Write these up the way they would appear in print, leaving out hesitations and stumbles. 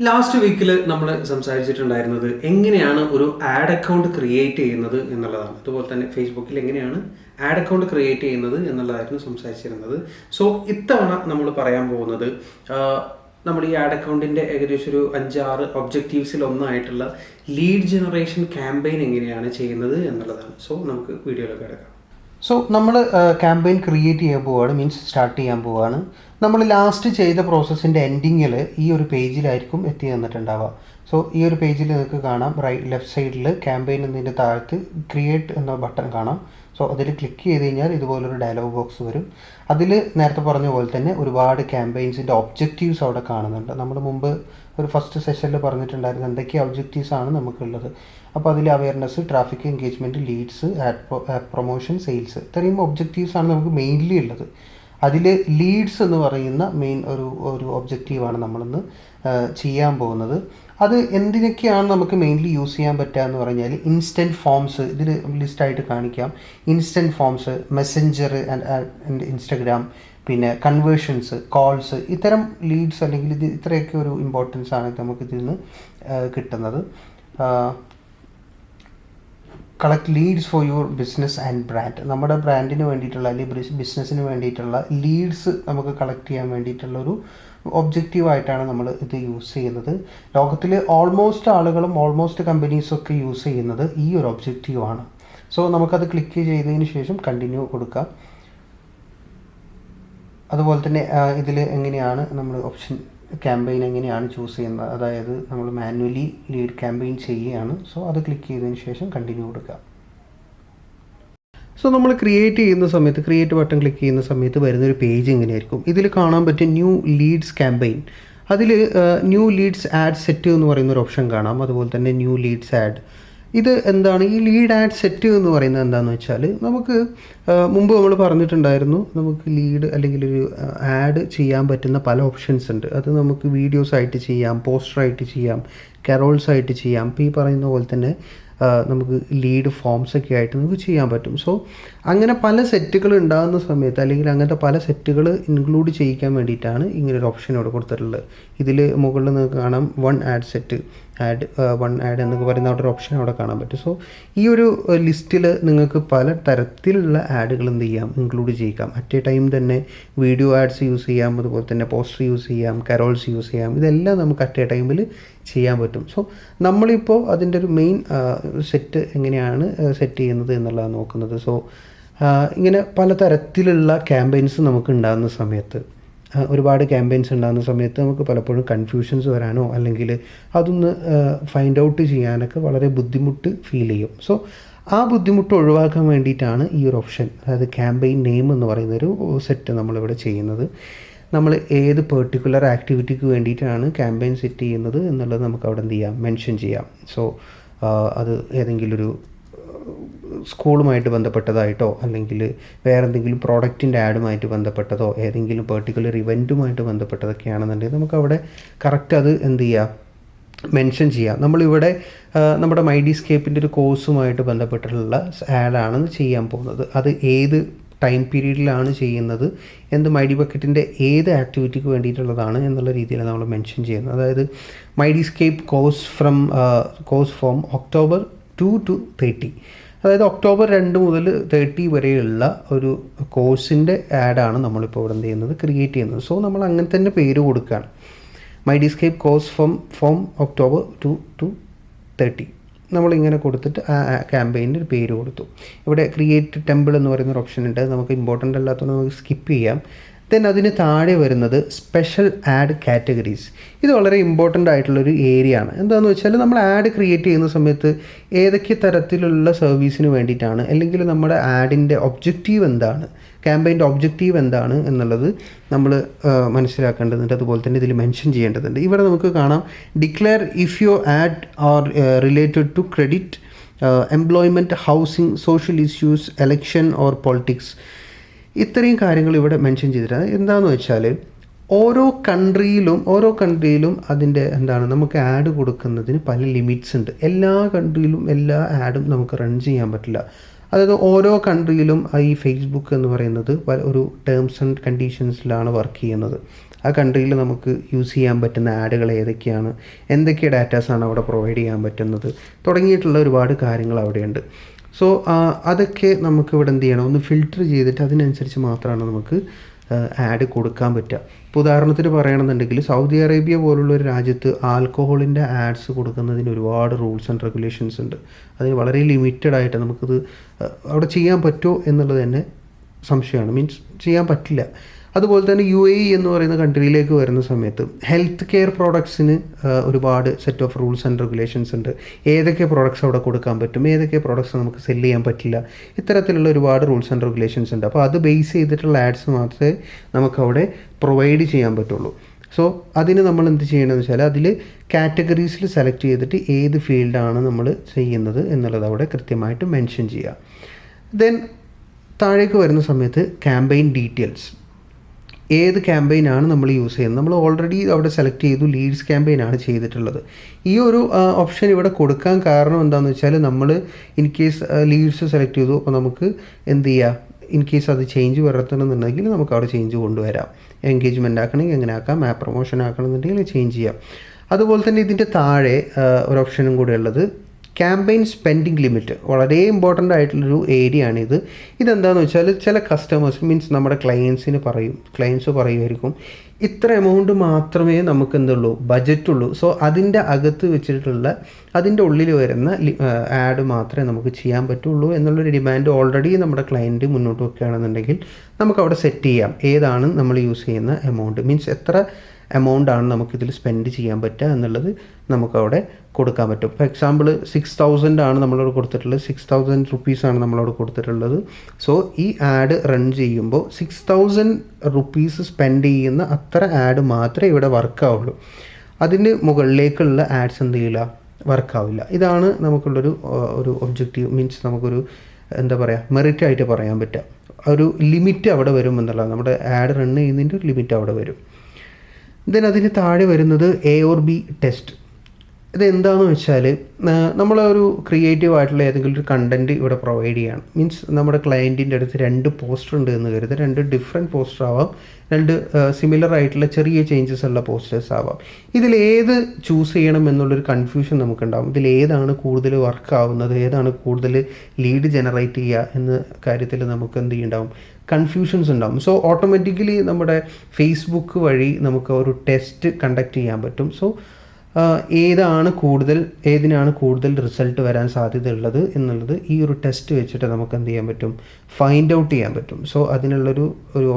Last വീക്കിൽ നമ്മൾ സംസാരിച്ചിട്ടുണ്ടായിരുന്നത് എങ്ങനെയാണ് ഒരു ആഡ് അക്കൗണ്ട് ക്രിയേറ്റ് ചെയ്യുന്നത് എന്നുള്ളതാണ്. അതുപോലെ തന്നെ ഫേസ്ബുക്കിൽ എങ്ങനെയാണ് ആഡ് അക്കൗണ്ട് ക്രിയേറ്റ് ചെയ്യുന്നത് എന്നുള്ളതായിരുന്നു സംസാരിച്ചിരുന്നത്. സോ ഇത്തവണ നമ്മൾ പറയാൻ പോകുന്നത് നമ്മൾ ഈ ആഡ് അക്കൗണ്ടിൻ്റെ ഏകദേശം ഒരു 5-6 ഒബ്ജക്റ്റീവ്സിൽ ഒന്നായിട്ടുള്ള ലീഡ് ജനറേഷൻ ക്യാമ്പയിൻ എങ്ങനെയാണ് ചെയ്യുന്നത് എന്നുള്ളതാണ്. സോ നമുക്ക് വീഡിയോയിലൊക്കെ കിടക്കാം. സോ നമ്മൾ ക്യാമ്പയിൻ ക്രിയേറ്റ് ചെയ്യാൻ പോവുകയാണ്, മീൻസ് സ്റ്റാർട്ട് ചെയ്യാൻ പോവുകയാണ്. നമ്മൾ ലാസ്റ്റ് ചെയ്ത പ്രോസസ്സിൻ്റെ എൻഡിങ്ങിൽ ഈ ഒരു പേജിലായിരിക്കും എത്തി തന്നിട്ടുണ്ടാവുക. സോ ഈ ഒരു പേജിൽ നിങ്ങൾക്ക് കാണാം, ലെഫ്റ്റ് സൈഡിൽ ക്യാമ്പയിൻ എന്നതിൻ്റെ താഴത്ത് ക്രിയേറ്റ് എന്ന ബട്ടൺ കാണാം. സോ അതിൽ ക്ലിക്ക് ചെയ്ത് കഴിഞ്ഞാൽ ഇതുപോലൊരു ഡയലോഗ് ബോക്സ് വരും. അതിൽ നേരത്തെ പറഞ്ഞ പോലെ തന്നെ ഒരുപാട് ക്യാമ്പയിൻസിൻ്റെ ഒബ്ജക്റ്റീവ്സ് അവിടെ കാണുന്നുണ്ട്. നമ്മൾ മുമ്പ് ഒരു ഫസ്റ്റ് സെഷനിൽ പറഞ്ഞിട്ടുണ്ടായിരുന്നു എന്തൊക്കെ ഒബ്ജക്റ്റീവ്സ് ആണ് നമുക്കുള്ളത്. അപ്പോൾ അതിൽ awareness, traffic engagement, leads, ad promotion, sales, ഇത്രയും ഒബ്ജക്റ്റീവ്സ് ആണ് നമുക്ക് മെയിൻലി ഉള്ളത്. അതിൽ ലീഡ്സ് എന്ന് പറയുന്ന മെയിൻ ഒരു ഒബ്ജക്റ്റീവാണ് നമ്മളിന്ന് ചെയ്യാൻ പോകുന്നത്. അത് എന്തിനൊക്കെയാണ് നമുക്ക് മെയിൻലി യൂസ് ചെയ്യാൻ പറ്റുക എന്ന് പറഞ്ഞാൽ ഇൻസ്റ്റൻറ്റ് ഫോംസ് ഇതിൽ ലിസ്റ്റായിട്ട് കാണിക്കാം. Instant forms, messenger and Instagram, പിന്നെ കൺവേർഷൻസ്, കോൾസ്, ഇത്തരം ലീഡ്സ് അല്ലെങ്കിൽ ഇത്രയൊക്കെ ഒരു ഇമ്പോർട്ടൻസ് ആണ് നമുക്കിതിൽ നിന്ന് കിട്ടുന്നത്. Collect leads for your business and brand, നമ്മുടെ ബ്രാൻഡിന് വേണ്ടിയിട്ടുള്ള അല്ലെങ്കിൽ ബിസിനസ്സിന് വേണ്ടിയിട്ടുള്ള ലീഡ്സ് നമുക്ക് കളക്ട് ചെയ്യാൻ വേണ്ടിയിട്ടുള്ളൊരു ഒബ്ജക്റ്റീവായിട്ടാണ് നമ്മൾ ഇത് യൂസ് ചെയ്യുന്നത്. ലോകത്തിൽ ഓൾമോസ്റ്റ് കമ്പനീസൊക്കെ യൂസ് ചെയ്യുന്നത് ഈ ഒരു ഒബ്ജക്റ്റീവാണ്. സോ നമുക്കത് ക്ലിക്ക് ചെയ്തതിന് ശേഷം കണ്ടിന്യൂ കൊടുക്കാം. അതുപോലെ തന്നെ ഇതിൽ എങ്ങനെയാണ് നമ്മൾ ഓപ്ഷൻ ക്യാമ്പയിൻ എങ്ങനെയാണ് ചൂസ് ചെയ്യുന്നത്, അതായത് നമ്മൾ മാനുവലി ലീഡ് ക്യാമ്പയിൻ ചെയ്യുകയാണ്. സോ അത് ക്ലിക്ക് ചെയ്തതിന് ശേഷം കണ്ടിന്യൂ കൊടുക്കുക. സോ നമ്മൾ ക്രിയേറ്റ് ബട്ടൺ ക്ലിക്ക് ചെയ്യുന്ന സമയത്ത് വരുന്നൊരു പേജ് എങ്ങനെയായിരിക്കും. ഇതിൽ കാണാൻ പറ്റും ന്യൂ ലീഡ്സ് ക്യാമ്പയിൻ. അതിൽ ന്യൂ ലീഡ്സ് ആഡ് സെറ്റ് എന്ന് പറയുന്നൊരു ഓപ്ഷൻ കാണാം. അതുപോലെ തന്നെ ന്യൂ ലീഡ്സ് ആഡ്. ഇത് എന്താണ് ഈ ലീഡ് ആഡ് സെറ്റ് എന്ന് പറയുന്നത്? എന്താണെന്ന് വെച്ചാൽ നമുക്ക് മുമ്പ് നമ്മൾ പറഞ്ഞിട്ടുണ്ടായിരുന്നു, നമുക്ക് ലീഡ് അല്ലെങ്കിൽ ഒരു ആഡ് ചെയ്യാൻ പറ്റുന്ന പല ഓപ്ഷൻസ് ഉണ്ട്. അത് നമുക്ക് വീഡിയോസായിട്ട് ചെയ്യാം, പോസ്റ്ററായിട്ട് ചെയ്യാം, കരോൾസ് ആയിട്ട് ചെയ്യാം. ഇപ്പോൾ ഈ പറയുന്ന പോലെ തന്നെ നമുക്ക് ലീഡ് ഫോംസൊക്കെ ആയിട്ട് നമുക്ക് ചെയ്യാൻ പറ്റും. സോ അങ്ങനെ പല സെറ്റുകൾ ഉണ്ടാകുന്ന സമയത്ത് അല്ലെങ്കിൽ അങ്ങനത്തെ പല സെറ്റുകൾ ഇൻക്ലൂഡ് ചെയ്യിക്കാൻ വേണ്ടിയിട്ടാണ് ഇങ്ങനൊരു ഓപ്ഷൻ ഇവിടെ കൊടുത്തിട്ടുള്ളത്. ഇതിൽ മുകളിൽ നിങ്ങൾക്ക് കാണാം വൺ ആഡ് എന്നൊക്കെ പറയുന്ന അവിടെ ഒരു ഓപ്ഷൻ അവിടെ കാണാൻ പറ്റും. സോ ഈ ഒരു ലിസ്റ്റിൽ നിങ്ങൾക്ക് പല തരത്തിലുള്ള ആഡുകൾ എന്ത് ചെയ്യാം, ഇൻക്ലൂഡ് ചെയ്യിക്കാം. അറ്റ് എ ടൈം തന്നെ വീഡിയോ ആഡ്സ് യൂസ് ചെയ്യാം, അതുപോലെ തന്നെ പോസ്റ്റർ യൂസ് ചെയ്യാം, കരോൾസ് യൂസ് ചെയ്യാം. ഇതെല്ലാം നമുക്ക് അറ്റ് എ ടൈമിൽ ചെയ്യാൻ പറ്റും. സോ നമ്മളിപ്പോൾ അതിൻ്റെ ഒരു മെയിൻ സെറ്റ് എങ്ങനെയാണ് സെറ്റ് ചെയ്യുന്നത് എന്നുള്ളതാണ് നോക്കുന്നത്. സോ ഇങ്ങനെ പലതരത്തിലുള്ള ക്യാമ്പയിൻസ് നമുക്ക് ഉണ്ടാകുന്ന സമയത്ത്, ഒരുപാട് ക്യാമ്പയിൻസ് ഉണ്ടാകുന്ന സമയത്ത് നമുക്ക് പലപ്പോഴും കൺഫ്യൂഷൻസ് വരാനോ അല്ലെങ്കിൽ അതൊന്ന് ഫൈൻഡ് ഔട്ട് ചെയ്യാനൊക്കെ വളരെ ബുദ്ധിമുട്ട് ഫീൽ ചെയ്യും. സോ ആ ബുദ്ധിമുട്ട് ഒഴിവാക്കാൻ വേണ്ടിയിട്ടാണ് ഈ ഒരു ഓപ്ഷൻ, അതായത് ക്യാമ്പയിൻ നെയിം എന്ന് പറയുന്നൊരു സെറ്റ് നമ്മളിവിടെ ചെയ്യുന്നത്. നമ്മൾ ഏത് പെർട്ടിക്കുലർ ആക്ടിവിറ്റിക്ക് വേണ്ടിയിട്ടാണ് ക്യാമ്പയിൻ സെറ്റ് ചെയ്യുന്നത് എന്നുള്ളത് നമുക്ക് അവിടെ എന്ത് ചെയ്യാം, മെൻഷൻ ചെയ്യാം. സോ അത് ഏതെങ്കിലും ഒരു സ്കൂളുമായിട്ട് ബന്ധപ്പെട്ടതായിട്ടോ അല്ലെങ്കിൽ വേറെ എന്തെങ്കിലും പ്രോഡക്റ്റിൻ്റെ ആഡുമായിട്ട് ബന്ധപ്പെട്ടതോ ഏതെങ്കിലും പെർട്ടിക്കുലർ ഇവൻറ്റുമായിട്ട് ബന്ധപ്പെട്ടതൊക്കെയാണെന്നുണ്ടെങ്കിൽ നമുക്കവിടെ കറക്റ്റ് അത് എന്ത് ചെയ്യാം, മെൻഷൻ ചെയ്യാം. നമ്മളിവിടെ നമ്മുടെ മൈഡിസ്കേപ്പിൻ്റെ ഒരു കോഴ്സുമായിട്ട് ബന്ധപ്പെട്ടിട്ടുള്ള ആഡാണ് ചെയ്യാൻ പോകുന്നത്. അത് ഏത് ടൈം പീരീഡിലാണ് ചെയ്യുന്നത്, മൈഡി ബക്കറ്റിൻ്റെ ഏത് ആക്ടിവിറ്റിക്ക് വേണ്ടിയിട്ടുള്ളതാണ് എന്നുള്ള രീതിയിലാണ് നമ്മൾ മെൻഷൻ ചെയ്യുന്നത്. അതായത് മൈഡിസ്കേപ്പ് കോഴ്സ് ഫ്രോം October 2 to 30, അതായത് October 2 മുതൽ 30 വരെയുള്ള ഒരു കോഴ്സിൻ്റെ ആഡാണ് നമ്മളിപ്പോൾ ഇവിടെ എന്ത് ചെയ്യുന്നത്, ക്രിയേറ്റ് ചെയ്യുന്നത്. സോ നമ്മൾ അങ്ങനെ തന്നെ പേര് കൊടുക്കുകയാണ്, മൈഡിസ്കേപ്പ് കോഴ്സ് ഫ്രോം October 2 to 30. നമ്മളിങ്ങനെ കൊടുത്തിട്ട് ആ ക്യാമ്പയിൻ്റെ ഒരു പേര് കൊടുത്തു. ഇവിടെ ക്രിയേറ്റ് ടെമ്പിൾ എന്ന് പറയുന്നൊരു ഓപ്ഷൻ ഉണ്ട്. നമുക്ക് ഇമ്പോർട്ടൻ്റ് അല്ലാത്തതുകൊണ്ട് നമുക്ക് സ്കിപ്പ് ചെയ്യാം. ദെൻ അതിന് താഴെ വരുന്നത് സ്പെഷ്യൽ ആഡ് കാറ്റഗറീസ്. ഇത് വളരെ ഇമ്പോർട്ടൻ്റ് ആയിട്ടുള്ളൊരു ഏരിയ ആണ്. എന്താണെന്ന് വെച്ചാൽ നമ്മൾ ആഡ് ക്രിയേറ്റ് ചെയ്യുന്ന സമയത്ത് ഏതൊക്കെ തരത്തിലുള്ള സർവീസിന് വേണ്ടിയിട്ടാണ്, അല്ലെങ്കിൽ നമ്മുടെ ആഡിൻ്റെ ഒബ്ജക്റ്റീവ് എന്താണ്, ക്യാമ്പയിൻ്റെ ഒബ്ജക്റ്റീവ് എന്താണ് എന്നുള്ളത് നമ്മൾ മനസ്സിലാക്കേണ്ടതുണ്ട്. അതുപോലെ തന്നെ ഇതിൽ മെൻഷൻ ചെയ്യേണ്ടതുണ്ട്. ഇവിടെ നമുക്ക് കാണാം declare if your ad are related to credit, employment, housing, social issues, election or politics. ഇത്രയും കാര്യങ്ങൾ ഇവിടെ മെൻഷൻ ചെയ്തിട്ടാണ്. എന്താണെന്ന് വെച്ചാൽ ഓരോ കൺട്രിയിലും അതിൻ്റെ നമുക്ക് ആഡ് കൊടുക്കുന്നതിന് പല ലിമിറ്റ്സ് ഉണ്ട്. എല്ലാ കൺട്രിയിലും എല്ലാ ആഡും നമുക്ക് റൺ ചെയ്യാൻ പറ്റില്ല. അതായത് ഓരോ കൺട്രിയിലും ഈ ഫേസ്ബുക്ക് എന്ന് പറയുന്നത് ഒരു ടേംസ് ആൻഡ് കണ്ടീഷൻസിലാണ് വർക്ക് ചെയ്യുന്നത്. ആ കൺട്രിയിൽ നമുക്ക് യൂസ് ചെയ്യാൻ പറ്റുന്ന ആഡുകൾ ഏതൊക്കെയാണ്, എന്തൊക്കെ ഡാറ്റാസാണ് അവിടെ പ്രൊവൈഡ് ചെയ്യാൻ പറ്റുന്നത് തുടങ്ങിയിട്ടുള്ള ഒരുപാട് കാര്യങ്ങൾ അവിടെയുണ്ട്. സോ അതൊക്കെ നമുക്കിവിടെ എന്ത് ചെയ്യണം, ഒന്ന് ഫിൽറ്റർ ചെയ്തിട്ട് അതിനനുസരിച്ച് മാത്രമാണ് നമുക്ക് ആഡ് കൊടുക്കാൻ പറ്റുക. ഇപ്പോൾ ഉദാഹരണത്തിന് പറയുകയാണെന്നുണ്ടെങ്കിൽ സൗദി അറേബ്യ പോലുള്ള ഒരു രാജ്യത്ത് ആൽക്കഹോളിൻ്റെ ആഡ്സ് കൊടുക്കുന്നതിന് ഒരുപാട് റൂൾസ് ആൻഡ് റെഗുലേഷൻസ് ഉണ്ട്. അതിന് വളരെ ലിമിറ്റഡ് ആയിട്ട് നമുക്കത് അവിടെ ചെയ്യാൻ പറ്റുമോ എന്നുള്ളത് തന്നെ സംശയമാണ്, മീൻസ് ചെയ്യാൻ പറ്റില്ല. അതുപോലെ തന്നെ UAE എന്ന് പറയുന്ന കൺട്രിയിലേക്ക് വരുന്ന സമയത്ത് ഹെൽത്ത് കെയർ പ്രോഡക്ട്സിന് ഒരുപാട് set of rules and regulations ഉണ്ട്. ഏതൊക്കെ പ്രോഡക്ട്സ് അവിടെ കൊടുക്കാൻ പറ്റും, ഏതൊക്കെ പ്രോഡക്ട്സ് നമുക്ക് സെല് ചെയ്യാൻ പറ്റില്ല, ഇത്തരത്തിലുള്ള ഒരുപാട് റൂൾസ് ആൻഡ് റെഗുലേഷൻസ് ഉണ്ട്. അപ്പോൾ അത് ബേസ് ചെയ്തിട്ടുള്ള ആഡ്സ് മാത്രമേ നമുക്കവിടെ പ്രൊവൈഡ് ചെയ്യാൻ പറ്റുള്ളൂ. സോ അതിന് നമ്മൾ എന്ത് ചെയ്യണമെന്ന് വെച്ചാൽ അതിൽ കാറ്റഗറീസിൽ സെലക്ട് ചെയ്തിട്ട് ഏത് ഫീൽഡാണ് നമ്മൾ ചെയ്യുന്നത് എന്നുള്ളത് അവിടെ കൃത്യമായിട്ട് മെൻഷൻ ചെയ്യുക. ദെൻ താഴേക്ക് വരുന്ന സമയത്ത് ക്യാമ്പയിൻ ഡീറ്റെയിൽസ്, ഏത് ക്യാമ്പയിനാണ് നമ്മൾ യൂസ് ചെയ്യുന്നത്. നമ്മൾ ഓൾറെഡി അവിടെ സെലക്ട് ചെയ്തു, ലീഡ്സ് ക്യാമ്പയിനാണ് ചെയ്തിട്ടുള്ളത്. ഈ ഒരു ഓപ്ഷൻ ഇവിടെ കൊടുക്കാൻ കാരണം എന്താണെന്ന് വെച്ചാൽ നമ്മൾ ഇൻ കേസ് ലീഡ്സ് സെലക്ട് ചെയ്തു, അപ്പോൾ നമുക്ക് എന്ത് ചെയ്യുക, ഇൻ കേസ് അത് ചേഞ്ച് വരുത്തണമെന്നുണ്ടെങ്കിൽ നമുക്ക് അവിടെ ചേഞ്ച് കൊണ്ടുവരാം. എൻഗേജ്മെൻ്റ് ആക്കണമെങ്കിൽ എങ്ങനെ ആക്കാം, ആപ്പ് പ്രൊമോഷൻ ആക്കണമെന്നുണ്ടെങ്കിൽ ചേഞ്ച് ചെയ്യാം. അതുപോലെ തന്നെ ഇതിൻ്റെ താഴെ ഒരു ഓപ്ഷനും കൂടെ ഉള്ളത് ക്യാമ്പയിൻ സ്പെൻഡിങ് ലിമിറ്റ്. വളരെ ഇമ്പോർട്ടൻ്റ് ആയിട്ടുള്ളൊരു ഏരിയ ആണിത്. ഇതെന്താണെന്ന് വെച്ചാൽ ചില കസ്റ്റമേഴ്സ് മീൻസ് നമ്മുടെ ക്ലയൻസ് പറയുമായിരിക്കും ഇത്ര എമൗണ്ട് മാത്രമേ നമുക്ക് എന്തുള്ളൂ, ബജറ്റുള്ളൂ. സോ അതിൻ്റെ അകത്ത് വെച്ചിട്ടുള്ള അതിൻ്റെ ഉള്ളിൽ വരുന്ന ആഡ് മാത്രമേ നമുക്ക് ചെയ്യാൻ പറ്റുള്ളൂ എന്നുള്ളൊരു ഡിമാൻഡ് ഓൾറെഡി നമ്മുടെ ക്ലയൻറ്റ് മുന്നോട്ട് വെക്കുകയാണെന്നുണ്ടെങ്കിൽ നമുക്കവിടെ സെറ്റ് ചെയ്യാം ഏതാണ് നമ്മൾ യൂസ് ചെയ്യുന്ന എമൗണ്ട്, മീൻസ് എത്ര എമൗണ്ടാണ് നമുക്കിതിൽ സ്പെൻഡ് ചെയ്യാൻ പറ്റുക എന്നുള്ളത് നമുക്കവിടെ കൊടുക്കാൻ പറ്റും. ഫോർ എക്സാമ്പിൾ 6,000 ആണ് നമ്മളവിടെ കൊടുത്തിട്ടുള്ളത്, 6,000 റുപ്പീസാണ് നമ്മളവിടെ കൊടുത്തിട്ടുള്ളത്. സോ ഈ ആഡ് റൺ ചെയ്യുമ്പോൾ 6,000 റുപ്പീസ് സ്പെൻഡ് ചെയ്യുന്ന അത്ര ആഡ് മാത്രമേ ഇവിടെ വർക്കാവുള്ളൂ. അതിന് മുകളിലേക്കുള്ള ആഡ്സ് എന്ത് ചെയ്യില്ല, വർക്കാവില്ല. ഇതാണ് നമുക്കുള്ളൊരു ഒബ്ജക്റ്റീവ്, മീൻസ് നമുക്കൊരു എന്താ പറയുക, മെറിറ്റ് ആയിട്ട് പറയാൻ പറ്റുക. ഒരു ലിമിറ്റ് അവിടെ വരും എന്നുള്ളതാണ്, നമ്മുടെ ആഡ് റൺ ചെയ്യുന്നതിൻ്റെ ഒരു ലിമിറ്റ് അവിടെ വരും. ദെൻ അതിന് താഴെ വരുന്നത് A or B ടെസ്റ്റ്. ഇതെന്താണെന്ന് വെച്ചാൽ നമ്മളൊരു ക്രിയേറ്റീവ് ആയിട്ടുള്ള ഏതെങ്കിലും ഒരു കണ്ടൻറ്റ് ഇവിടെ പ്രൊവൈഡ് ചെയ്യണം. മീൻസ് നമ്മുടെ ക്ലയൻറ്റിൻ്റെ അടുത്ത് 2 പോസ്റ്റർ ഉണ്ട് എന്ന് കരുതുക, 2 ഡിഫറെൻറ്റ് പോസ്റ്റർ ആവാം, 2 സിമിലർ ആയിട്ടുള്ള ചെറിയ ചേഞ്ചസ് ഉള്ള പോസ്റ്റേഴ്സ് ആവാം. ഇതിലേത് ചൂസ് ചെയ്യണം എന്നുള്ളൊരു കൺഫ്യൂഷൻ നമുക്കുണ്ടാകും. ഇതിലേതാണ് കൂടുതൽ വർക്ക് ആവുന്നത്, ഏതാണ് കൂടുതൽ ലീഡ് ജനറേറ്റ് ചെയ്യുക എന്ന കാര്യത്തിൽ നമുക്ക് എന്ത് ചെയ്യുന്നുണ്ടാവും, കൺഫ്യൂഷൻസ് ഉണ്ടാകും. സോ ഓട്ടോമാറ്റിക്കലി നമ്മുടെ ഫേസ്ബുക്ക് വഴി നമുക്ക് ഒരു ടെസ്റ്റ് കണ്ടക്ട് ചെയ്യാൻ പറ്റും. സോ ഏതിനാണ് കൂടുതൽ റിസൾട്ട് വരാൻ സാധ്യതയുള്ളത് എന്നുള്ളത് ഈ ഒരു ടെസ്റ്റ് വെച്ചിട്ട് നമുക്ക് എന്ത് ചെയ്യാൻ പറ്റും, ഫൈൻഡ് ഔട്ട് ചെയ്യാൻ പറ്റും. സോ അതിനുള്ളൊരു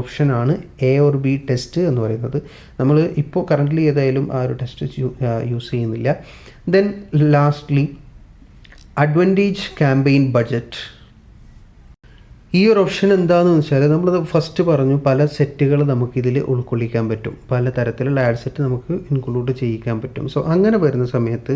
ഓപ്ഷനാണ് A or B ടെസ്റ്റ് എന്ന് പറയുന്നത്. നമ്മൾ ഇപ്പോൾ കറൻ്റ്ലി ഏതായാലും ആ ഒരു ടെസ്റ്റ് യൂസ് ചെയ്യുന്നില്ല. Then lastly advantage campaign budget. ഈ ഒരു ഓപ്ഷൻ എന്താണെന്ന് വെച്ചാൽ നമ്മളത് ഫസ്റ്റ് പറഞ്ഞു, പല സെറ്റുകൾ നമുക്കിതിൽ ഉൾക്കൊള്ളിക്കാൻ പറ്റും, പല തരത്തിലുള്ള ആഡ് സെറ്റ് നമുക്ക് ഇൻക്ലൂഡ് ചെയ്യിക്കാൻ പറ്റും. സോ അങ്ങനെ വരുന്ന സമയത്ത്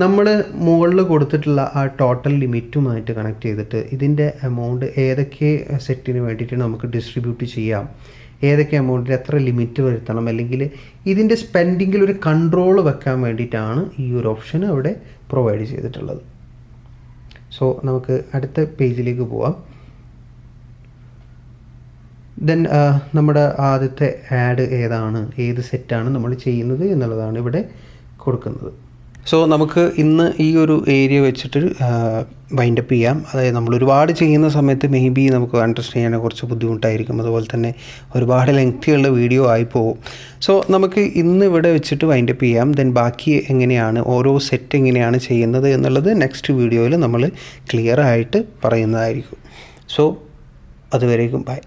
നമ്മൾ മുകളിൽ കൊടുത്തിട്ടുള്ള ആ ടോട്ടൽ ലിമിറ്റുമായിട്ട് കണക്ട് ചെയ്തിട്ട് ഇതിൻ്റെ എമൗണ്ട് ഏതൊക്കെ സെറ്റിന് വേണ്ടിയിട്ട് നമുക്ക് ഡിസ്ട്രിബ്യൂട്ട് ചെയ്യാം, ഏതൊക്കെ എമൗണ്ടിൽ എത്ര ലിമിറ്റ് വരുത്തണം, അല്ലെങ്കിൽ ഇതിൻ്റെ സ്പെൻഡിങ്ങിൽ ഒരു കൺട്രോൾ വെക്കാൻ വേണ്ടിയിട്ടാണ് ഈ ഒരു ഓപ്ഷൻ അവിടെ പ്രൊവൈഡ് ചെയ്തിട്ടുള്ളത്. സോ നമുക്ക് അടുത്ത പേജിലേക്ക് പോവാം. ദെൻ നമ്മുടെ ആദ്യത്തെ ആഡ് ഏതാണ്, ഏത് സെറ്റാണ് നമ്മൾ ചെയ്യുന്നത് എന്നുള്ളതാണ് ഇവിടെ കൊടുക്കുന്നത്. സോ നമുക്ക് ഇന്ന് ഈ ഒരു ഏരിയ വെച്ചിട്ട് വൈൻഡപ്പ് ചെയ്യാം. അതായത് നമ്മൾ ഒരുപാട് ചെയ്യുന്ന സമയത്ത് മേ ബി നമുക്ക് അണ്ടർസ്റ്റാൻഡ് ചെയ്യാൻ കുറച്ച് ബുദ്ധിമുട്ടായിരിക്കും, അതുപോലെ തന്നെ ഒരുപാട് ലെങ്തിയുള്ള വീഡിയോ ആയി പോകും. സോ നമുക്ക് ഇന്ന് ഇവിടെ വെച്ചിട്ട് വൈൻഡപ്പ് ചെയ്യാം. ദെൻ ബാക്കി എങ്ങനെയാണ് ഓരോ സെറ്റ് എങ്ങനെയാണ് ചെയ്യുന്നത് എന്നുള്ളത് നെക്സ്റ്റ് വീഡിയോയിൽ നമ്മൾ ക്ലിയർ ആയിട്ട് പറയുന്നതായിരിക്കും. സോ അതുവരേക്കും ബൈ.